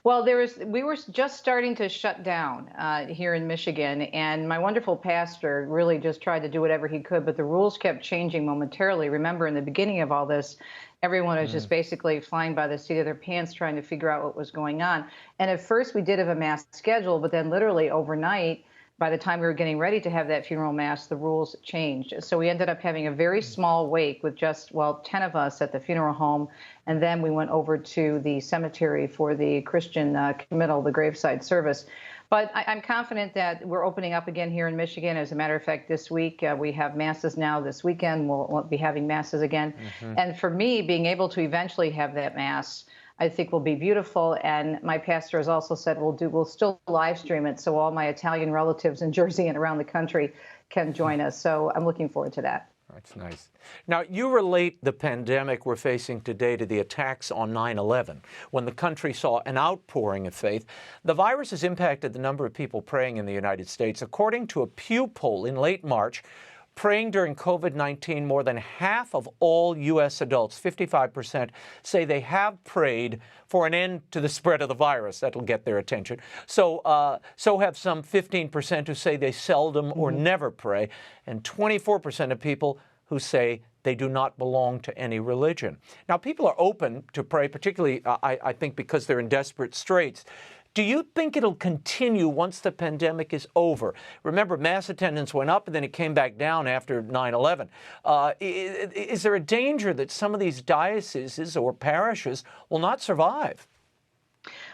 Well, we were just starting to shut down here in Michigan, and my wonderful pastor really just tried to do whatever he could, but the rules kept changing momentarily. Remember, in the beginning of all this, everyone was just basically flying by the seat of their pants trying to figure out what was going on. And at first, we did have a mass schedule, but then literally overnight, by the time we were getting ready to have that funeral mass, the rules changed. So we ended up having a very small wake with just, 10 of us at the funeral home. And then we went over to the cemetery for the Christian committal, the graveside service. But I'm confident that we're opening up again here in Michigan. As a matter of fact, this week we have masses now. This weekend we'll be having masses again. And for me, being able to eventually have that mass, I think will be beautiful. And my pastor has also said we'll still live stream it so all my Italian relatives in Jersey and around the country can join us. So I'm looking forward to that. That's nice. Now, you relate the pandemic we're facing today to the attacks on 9/11, when the country saw an outpouring of faith. The virus has impacted the number of people praying in the United States. According to a Pew poll in late March, praying during COVID-19, more than half of all U.S. adults, 55%, say they have prayed for an end to the spread of the virus. That'll get their attention. So have some 15% who say they seldom or never pray, and 24% of people who say they do not belong to any religion. Now, people are open to pray, particularly, I think, because they're in desperate straits. Do you think it'll continue once the pandemic is over? Remember, mass attendance went up and then it came back down after 9/11. Is there a danger that some of these dioceses or parishes will not survive?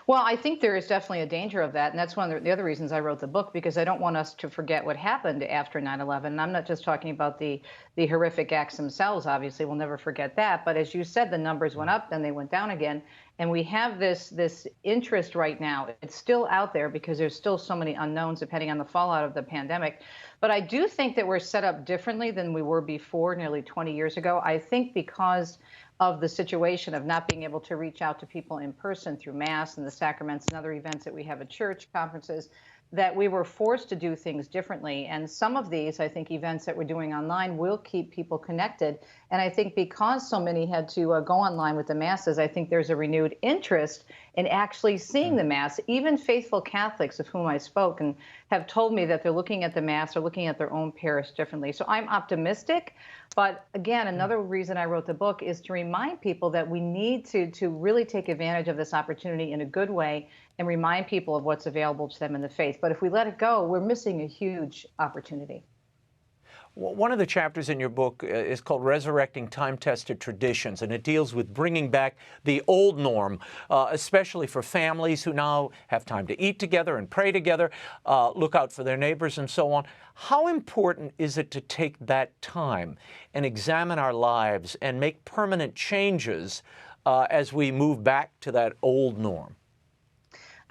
Well, I think there is definitely a danger of that. And that's one of the other reasons I wrote the book, because I don't want us to forget what happened after 9/11. And I'm not just talking about the horrific acts themselves. Obviously, we'll never forget that. But as you said, the numbers went up, then they went down again. And we have this interest right now. It's still out there because there's still so many unknowns depending on the fallout of the pandemic. But I do think that we're set up differently than we were before, nearly 20 years ago. I think because of the situation of not being able to reach out to people in person through Mass and the sacraments and other events that we have at church, conferences, that we were forced to do things differently. And some of these, I think, events that we're doing online will keep people connected. And I think because so many had to go online with the Masses, I think there's a renewed interest in actually seeing the Mass. Even faithful Catholics, of whom I spoke, and have told me that they're looking at the Mass or looking at their own parish differently. So I'm optimistic. But again, another reason I wrote the book is to remind people that we need to really take advantage of this opportunity in a good way and remind people of what's available to them in the faith. But if we let it go, we're missing a huge opportunity. One of the chapters in your book is called Resurrecting Time-Tested Traditions, and it deals with bringing back the old norm, especially for families who now have time to eat together and pray together, look out for their neighbors and so on. How important is it to take that time and examine our lives and make permanent changes as we move back to that old norm?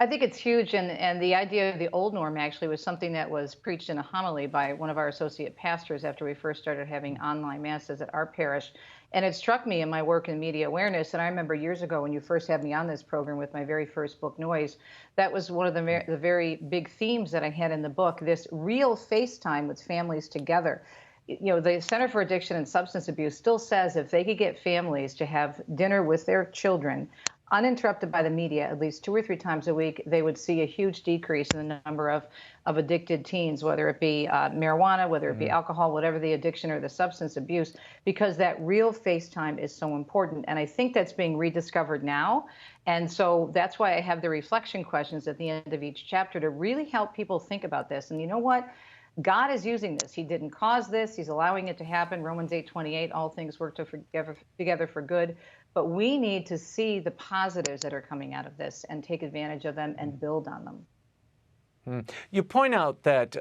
I think it's huge, and the idea of the old norm actually was something that was preached in a homily by one of our associate pastors after we first started having online masses at our parish. And it struck me in my work in media awareness. And I remember years ago when you first had me on this program with my very first book, Noise, that was one of the very big themes that I had in the book, this real FaceTime with families together. You know, the Center for Addiction and Substance Abuse still says if they could get families to have dinner with their children uninterrupted by the media at least 2 or 3 times a week, they would see a huge decrease in the number of addicted teens, whether it be marijuana, whether it be alcohol, whatever the addiction or the substance abuse, because that real FaceTime is so important. And I think that's being rediscovered now. And so that's why I have the reflection questions at the end of each chapter to really help people think about this. And you know what? God is using this. He didn't cause this. He's allowing it to happen. Romans 8:28, all things work together for good. But we need to see the positives that are coming out of this and take advantage of them and build on them. You point out that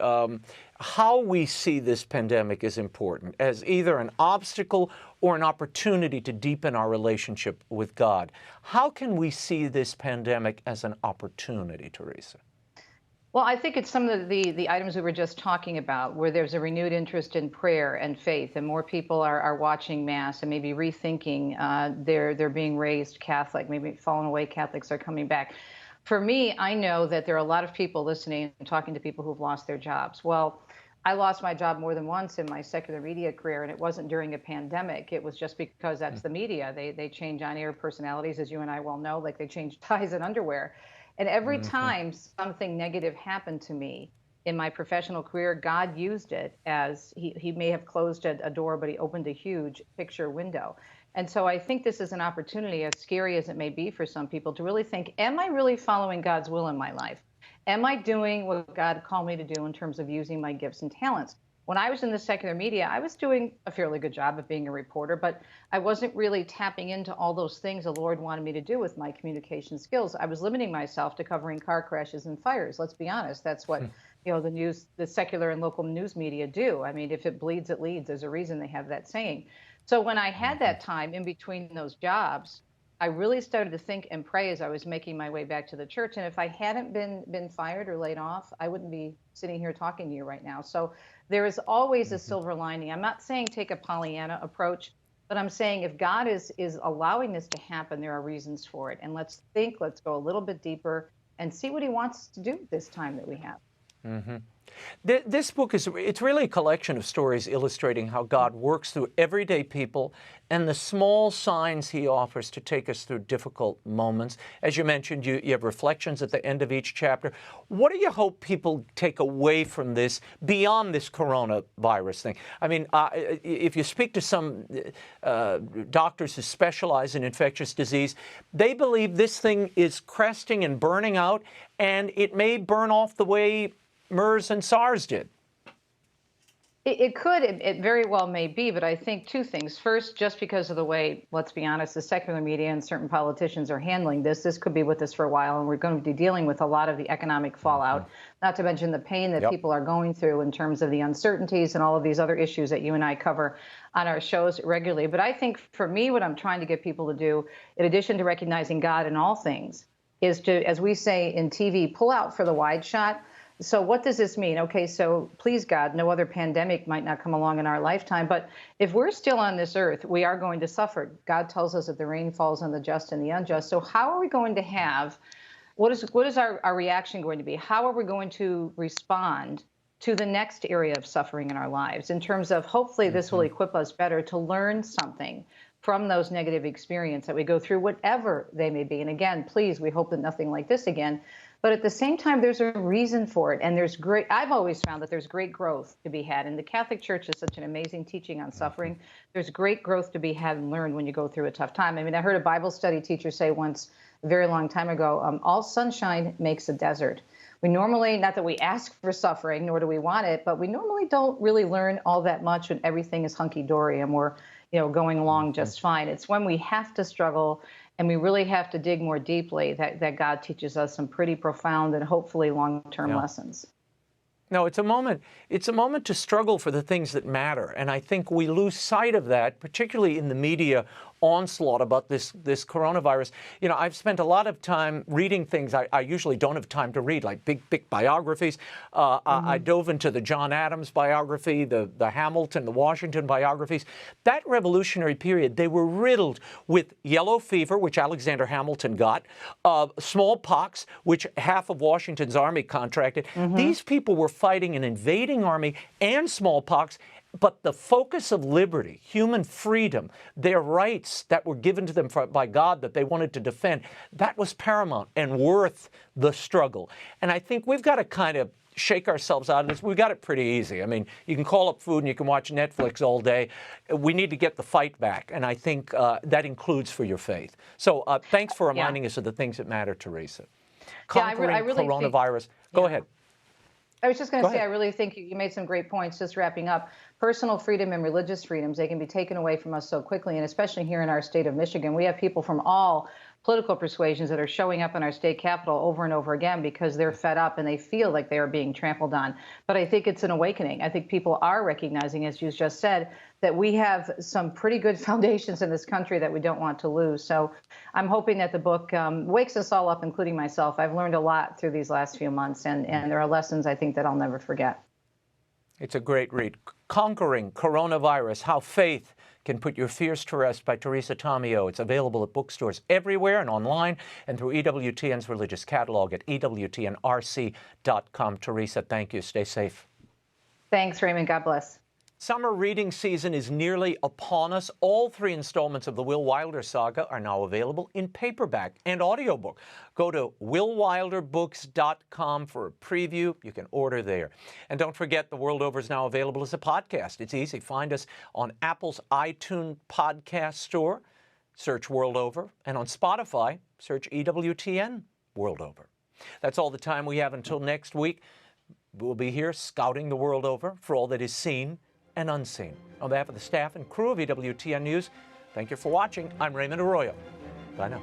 how we see this pandemic is important as either an obstacle or an opportunity to deepen our relationship with God. How can we see this pandemic as an opportunity, Teresa? Well, I think it's some of the items we were just talking about, where there's a renewed interest in prayer and faith, and more people are watching Mass and maybe rethinking they're being raised Catholic, maybe fallen away Catholics are coming back. For me, I know that there are a lot of people listening and talking to people who've lost their jobs. Well, I lost my job more than once in my secular media career, and it wasn't during a pandemic. It was just because that's the media. They change on-air personalities, as you and I well know, like they change ties and underwear. And every time something negative happened to me in my professional career, God used it as he may have closed a door, but he opened a huge picture window. And so I think this is an opportunity, as scary as it may be for some people, to really think, am I really following God's will in my life? Am I doing what God called me to do in terms of using my gifts and talents? When I was in the secular media, I was doing a fairly good job of being a reporter, but I wasn't really tapping into all those things the Lord wanted me to do with my communication skills. I was limiting myself to covering car crashes and fires. Let's be honest. That's what the secular and local news media do. I mean, if it bleeds, it leads. There's a reason they have that saying. So when I had that time in between those jobs, I really started to think and pray as I was making my way back to the church. And if I hadn't been fired or laid off, I wouldn't be sitting here talking to you right now. So there is always a silver lining. I'm not saying take a Pollyanna approach, but I'm saying if God is allowing this to happen, there are reasons for it. And let's go a little bit deeper and see what he wants to do this time that we have. This book it's really a collection of stories illustrating how God works through everyday people and the small signs he offers to take us through difficult moments. As you mentioned, you have reflections at the end of each chapter. What do you hope people take away from this beyond this coronavirus thing? I mean, if you speak to some doctors who specialize in infectious disease, they believe this thing is cresting and burning out, and it may burn off the way MERS and SARS did. It could, it very well may be, but I think two things. First, just because of the way, let's be honest, the secular media and certain politicians are handling this could be with us for a while, and we're going to be dealing with a lot of the economic fallout, not to mention the pain that people are going through in terms of the uncertainties and all of these other issues that you and I cover on our shows regularly. But I think for me, what I'm trying to get people to do, in addition to recognizing God in all things, is to, as we say in TV, pull out for the wide shot. So what does this mean? Okay, so please God, no other pandemic might not come along in our lifetime, but if we're still on this earth, we are going to suffer. God tells us that the rain falls on the just and the unjust. So how are we going to have, what is our reaction going to be? How are we going to respond to the next area of suffering in our lives in terms of hopefully this will equip us better to learn something from those negative experiences that we go through, whatever they may be. And again, please, we hope that nothing like this again. But at the same time, there's a reason for it. And I've always found that there's great growth to be had. And the Catholic Church is such an amazing teaching on suffering. There's great growth to be had and learned when you go through a tough time. I mean, I heard a Bible study teacher say once, a very long time ago, all sunshine makes a desert. We normally, not that we ask for suffering, nor do we want it, but we normally don't really learn all that much when everything is hunky-dory and we're, going along just fine. It's when we have to struggle and we really have to dig more deeply that God teaches us some pretty profound and hopefully long-term lessons. No, it's a moment to struggle for the things that matter. And I think we lose sight of that, particularly in the media onslaught about this coronavirus. I've spent a lot of time reading things I usually don't have time to read, like big biographies. I dove into the John Adams biography, the Hamilton, the Washington biographies. That revolutionary period, they were riddled with yellow fever, which Alexander Hamilton got, smallpox, which half of Washington's army contracted. These people were fighting an invading army and smallpox. But the focus of liberty, human freedom, their rights that were given to them by God that they wanted to defend, that was paramount and worth the struggle. And I think we've got to kind of shake ourselves out of this. We've got it pretty easy. I mean, you can call up food and you can watch Netflix all day. We need to get the fight back. And I think that includes for your faith. So thanks for reminding us of the things that matter, Teresa. Conquering I really coronavirus. Go ahead. I was just going to say, I really think you made some great points, just wrapping up. Personal freedom and religious freedoms, they can be taken away from us so quickly, and especially here in our state of Michigan. We have people from all political persuasions that are showing up in our state capitol over and over again because they're fed up and they feel like they are being trampled on. But I think it's an awakening. I think people are recognizing, as you just said, that we have some pretty good foundations in this country that we don't want to lose. So I'm hoping that the book wakes us all up, including myself. I've learned a lot through these last few months, and there are lessons I think that I'll never forget. It's a great read. Conquering Coronavirus, How Faith Can Put Your Fears to Rest by Teresa Tomeo. It's available at bookstores everywhere and online and through EWTN's religious catalog at EWTNRC.com. Teresa, thank you. Stay safe. Thanks, Raymond. God bless. Summer reading season is nearly upon us. All 3 installments of the Will Wilder saga are now available in paperback and audiobook. Go to willwilderbooks.com for a preview. You can order there. And don't forget, The World Over is now available as a podcast. It's easy. Find us on Apple's iTunes podcast store. Search World Over. And on Spotify, search EWTN World Over. That's all the time we have until next week. We'll be here scouting the world over for all that is seen and unseen. On behalf of the staff and crew of EWTN News, thank you for watching. I'm Raymond Arroyo. Bye now.